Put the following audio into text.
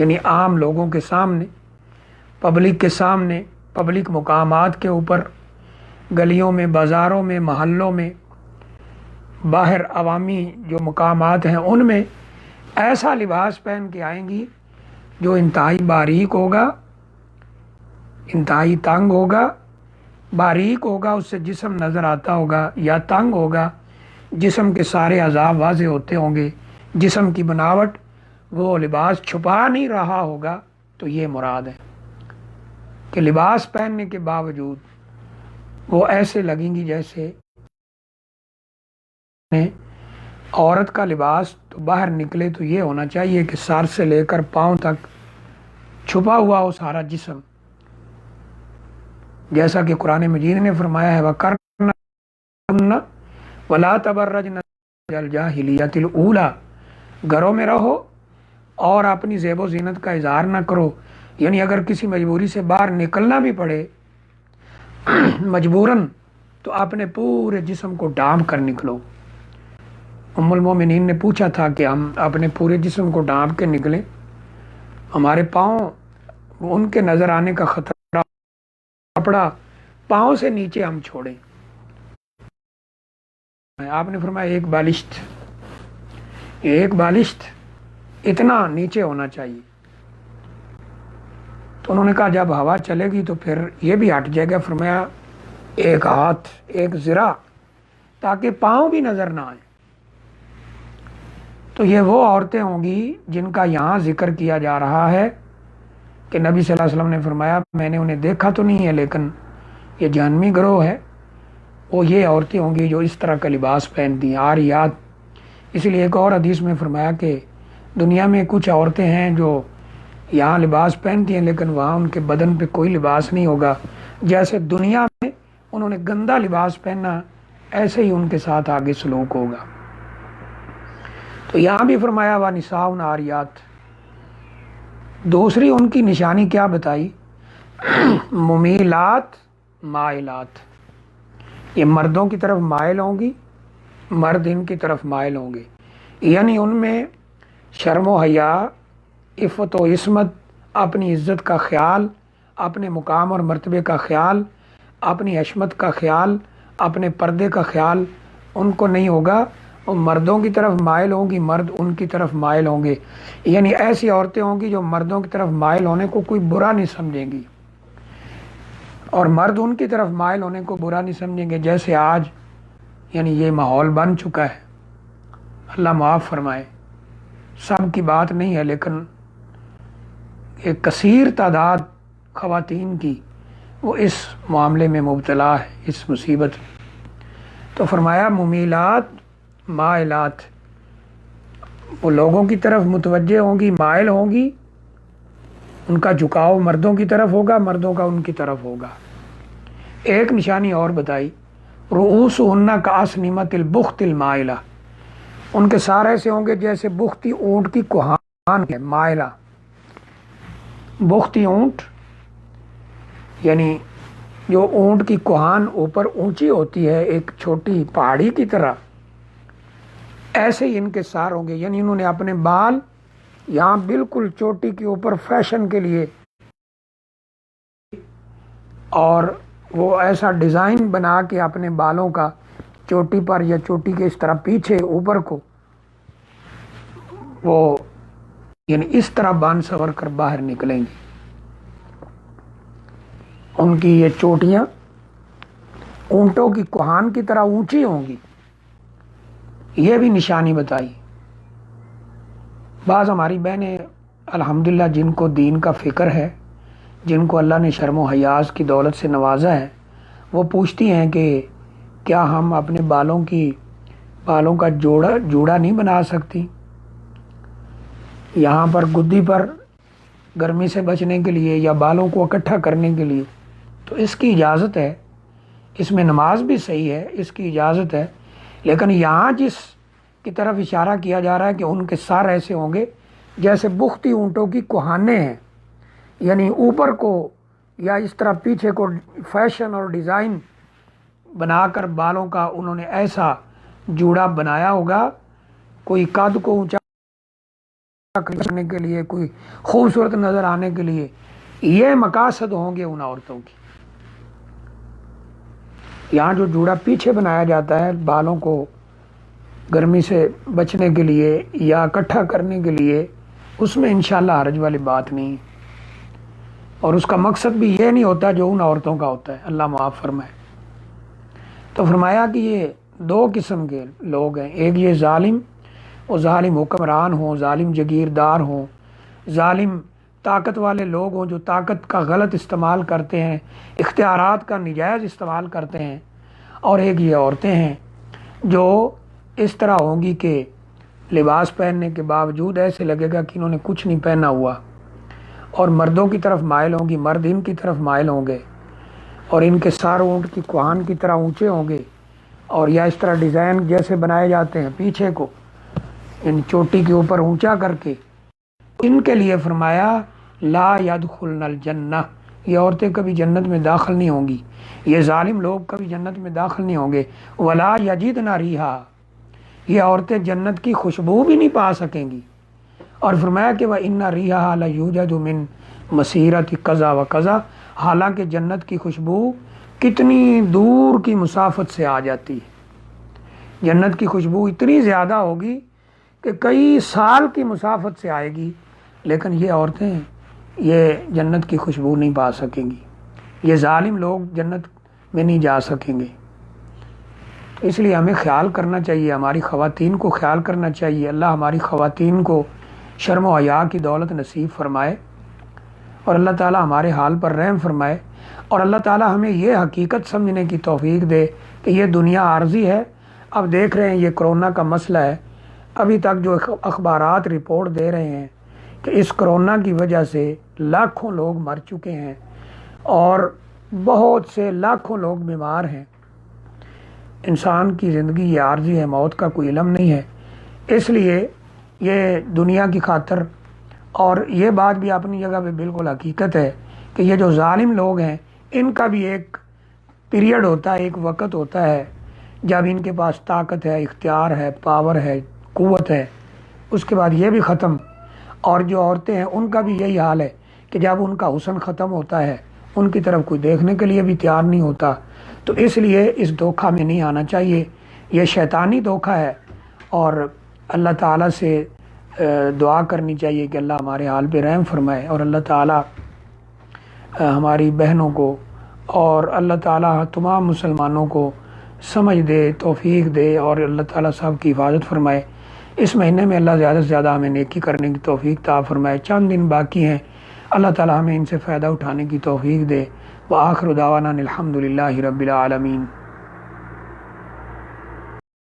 یعنی عام لوگوں کے سامنے، پبلک کے سامنے، پبلک مقامات کے اوپر، گلیوں میں، بازاروں میں، محلوں میں، باہر عوامی جو مقامات ہیں ان میں ایسا لباس پہن کے آئیں گی جو انتہائی باریک ہوگا، انتہائی تنگ ہوگا، باریک ہوگا، اس سے جسم نظر آتا ہوگا، یا تنگ ہوگا، جسم کے سارے اعضاء واضح ہوتے ہوں گے، جسم کی بناوٹ وہ لباس چھپا نہیں رہا ہوگا۔ تو یہ مراد ہے کہ لباس پہننے کے باوجود وہ ایسے لگیں گی جیسے عورت کا لباس تو باہر نکلے تو یہ ہونا چاہیے کہ سر سے لے کر پاؤں تک چھپا ہوا ہو سارا جسم، جیسا کہ قرآن مجید نے فرمایا ہے وَقَرْنَ وَلَا تَبَرَّجْنَ الْجَاهِلِيَّةِ الْأُولَى، گھروں میں رہو اور اپنی زیب و زینت کا اظہار نہ کرو، یعنی اگر کسی مجبوری سے باہر نکلنا بھی پڑے مجبوراً تو اپنے پورے جسم کو ڈھانپ کر نکلو۔ ام المومنین نے پوچھا تھا کہ ہم اپنے پورے جسم کو ڈھانپ کے نکلیں، ہمارے پاؤں ان کے نظر آنے کا خطرہ، کپڑا پاؤں سے نیچے ہم چھوڑیں۔ آپ نے فرمایا ایک بالشت اتنا نیچے ہونا چاہیے۔ تو انہوں نے کہا جب ہوا چلے گی تو پھر یہ بھی ہٹ جائے گا۔ فرمایا ایک ہاتھ، ایک ذراع، تاکہ پاؤں بھی نظر نہ آئے۔ تو یہ وہ عورتیں ہوں گی جن کا یہاں ذکر کیا جا رہا ہے کہ نبی صلی اللہ علیہ وسلم نے فرمایا میں نے انہیں دیکھا تو نہیں ہے لیکن یہ جہنمی گروہ ہے۔ وہ یہ عورتیں ہوں گی جو اس طرح کا لباس پہنتی ہیں، عاریات۔ اس لیے ایک اور حدیث میں فرمایا کہ دنیا میں کچھ عورتیں ہیں جو یہاں لباس پہنتی ہیں لیکن وہاں ان کے بدن پہ کوئی لباس نہیں ہوگا، جیسے دنیا میں انہوں نے گندا لباس پہنا ایسے ہی ان کے ساتھ آگے سلوک ہوگا۔ تو یہاں بھی فرمایا وَنِسَاءٌ عَارِيَاتٌ، دوسری ان کی نشانی کیا بتائی؟ ممیلات، مائلات، یہ مردوں کی طرف مائل ہوں گی، مرد ان کی طرف مائل ہوں گے، یعنی ان میں شرم و حیا، عفت و عصمت، اپنی عزت کا خیال، اپنے مقام اور مرتبے کا خیال، اپنی حشمت کا خیال، اپنے پردے کا خیال ان کو نہیں ہوگا۔ وہ مردوں کی طرف مائل ہوں گی، مرد ان کی طرف مائل ہوں گے، یعنی ایسی عورتیں ہوں گی جو مردوں کی طرف مائل ہونے کو کوئی برا نہیں سمجھیں گی اور مرد ان کی طرف مائل ہونے کو برا نہیں سمجھیں گے، جیسے آج یعنی یہ ماحول بن چکا ہے۔ اللہ معاف فرمائے، سب کی بات نہیں ہے لیکن ایک کثیر تعداد خواتین کی وہ اس معاملے میں مبتلا ہے، اس مصیبت میں۔ تو فرمایا ممیلات، مائلات، وہ لوگوں کی طرف متوجہ ہوں گی، مائل ہوں گی، ان کا جھکاؤ مردوں کی طرف ہوگا، مردوں کا ان کی طرف ہوگا۔ ایک نشانی اور بتائی رؤوسہن کأسنمۃ البخت المائلہ، ان کے سار ایسے ہوں گے جیسے بختی اونٹ کی کوہان ہے۔ مائلہ، بختی اونٹ یعنی جو اونٹ کی کوہان اوپر اونچی ہوتی ہے ایک چھوٹی پہاڑی کی طرح، ایسے ہی ان کے سار ہوں گے، یعنی انہوں نے اپنے بال یہاں بالکل چوٹی کے اوپر فیشن کے لیے اور وہ ایسا ڈیزائن بنا کے اپنے بالوں کا چوٹی پر یا چوٹی کے اس طرح پیچھے اوپر کو وہ یعنی اس طرح بان سور کر باہر نکلیں گی۔ ان کی یہ چوٹیاں اونٹوں کی کوہان کی طرح اونچی ہوں گی، یہ بھی نشانی بتائی۔ بعض ہماری بہنیں الحمدللہ جن کو دین کا فکر ہے، جن کو اللہ نے شرم و حیاء کی دولت سے نوازا ہے، وہ پوچھتی ہیں کہ کیا ہم اپنے بالوں کا جوڑا نہیں بنا سکتی؟ یہاں پر گدی پر گرمی سے بچنے کے لیے یا بالوں کو اکٹھا کرنے کے لیے، تو اس کی اجازت ہے، اس میں نماز بھی صحیح ہے، اس کی اجازت ہے، لیکن یہاں جس کی طرف اشارہ کیا جا رہا ہے کہ ان کے سر ایسے ہوں گے جیسے بختی اونٹوں کی کوہانیں ہیں، یعنی اوپر کو یا اس طرح پیچھے کو فیشن اور ڈیزائن بنا کر بالوں کا انہوں نے ایسا جوڑا بنایا ہوگا، کوئی قد کو اونچا کرنے کے لیے، کوئی خوبصورت نظر آنے کے لیے، یہ مقاصد ہوں گے ان عورتوں کی۔ یہاں جو جوڑا پیچھے بنایا جاتا ہے بالوں کو گرمی سے بچنے کے لیے یا اکٹھا کرنے کے لیے، اس میں انشاءاللہ حرج والی بات نہیں، اور اس کا مقصد بھی یہ نہیں ہوتا جو ان عورتوں کا ہوتا ہے، اللہ معاف فرمائے۔ تو فرمایا کہ یہ دو قسم کے لوگ ہیں، ایک یہ ظالم، وہ ظالم حکمران ہوں، ظالم جگیردار ہوں، ظالم طاقت والے لوگ ہوں جو طاقت کا غلط استعمال کرتے ہیں، اختیارات کا نجائز استعمال کرتے ہیں، اور ایک یہ عورتیں ہیں جو اس طرح ہوں گی کہ لباس پہننے کے باوجود ایسے لگے گا کہ انہوں نے کچھ نہیں پہنا ہوا، اور مردوں کی طرف مائل ہوں گی، مرد ان کی طرف مائل ہوں گے، اور ان کے سار اونٹ کی کوہان کی طرح اونچے ہوں گے، اور یا اس طرح ڈیزائن جیسے بنائے جاتے ہیں پیچھے کو ان چوٹی کے اوپر اونچا کر کے، ان کے لیے فرمایا لا یدخلن الجنہ، یہ عورتیں کبھی جنت میں داخل نہیں ہوں گی، یہ ظالم لوگ کبھی جنت میں داخل نہیں ہوں گے، ولا یجدن ریحا، یہ عورتیں جنت کی خوشبو بھی نہیں پا سکیں گی، اور فرمایا کہ وَإِنَّ رِيحَهَا لَيُوجَدُ مِن مَسِيرَةِ قَضَا وَقَضَا، حالانکہ جنت کی خوشبو کتنی دور کی مسافت سے آ جاتی ہے، جنت کی خوشبو اتنی زیادہ ہوگی کہ کئی سال کی مسافت سے آئے گی، لیکن یہ عورتیں یہ جنت کی خوشبو نہیں پا سکیں گی، یہ ظالم لوگ جنت میں نہیں جا سکیں گے۔ اس لیے ہمیں خیال کرنا چاہیے، ہماری خواتین کو خیال کرنا چاہیے، اللہ ہماری خواتین کو شرم و حیا کی دولت نصیب فرمائے، اور اللہ تعالی ہمارے حال پر رحم فرمائے، اور اللہ تعالی ہمیں یہ حقیقت سمجھنے کی توفیق دے کہ یہ دنیا عارضی ہے۔ اب دیکھ رہے ہیں یہ کرونا کا مسئلہ ہے، ابھی تک جو اخبارات رپورٹ دے رہے ہیں کہ اس کرونا کی وجہ سے لاکھوں لوگ مر چکے ہیں اور بہت سے لاکھوں لوگ بیمار ہیں۔ انسان کی زندگی یہ عارضی ہے، موت کا کوئی علم نہیں ہے، اس لیے یہ دنیا کی خاطر، اور یہ بات بھی اپنی جگہ پہ بالکل حقیقت ہے کہ یہ جو ظالم لوگ ہیں ان کا بھی ایک پیریڈ ہوتا ہے، ایک وقت ہوتا ہے جب ان کے پاس طاقت ہے، اختیار ہے، پاور ہے، قوت ہے، اس کے بعد یہ بھی ختم۔ اور جو عورتیں ہیں ان کا بھی یہی حال ہے کہ جب ان کا حسن ختم ہوتا ہے ان کی طرف کوئی دیکھنے کے لیے بھی تیار نہیں ہوتا۔ تو اس لیے اس دھوکہ میں نہیں آنا چاہیے، یہ شیطانی دھوکہ ہے، اور اللہ تعالیٰ سے دعا کرنی چاہیے کہ اللہ ہمارے حال پہ رحم فرمائے، اور اللہ تعالیٰ ہماری بہنوں کو اور اللہ تعالیٰ تمام مسلمانوں کو سمجھ دے، توفیق دے، اور اللہ تعالیٰ سب کی حفاظت فرمائے۔ اس مہینے میں اللہ زیادہ سے زیادہ ہمیں نیکی کرنے کی توفیق عطا فرمائے۔ چند دن باقی ہیں، اللہ تعالیٰ ہمیں ان سے فائدہ اٹھانے کی توفیق دے۔ وآخر دعوانا الحمد للہ رب العالمین۔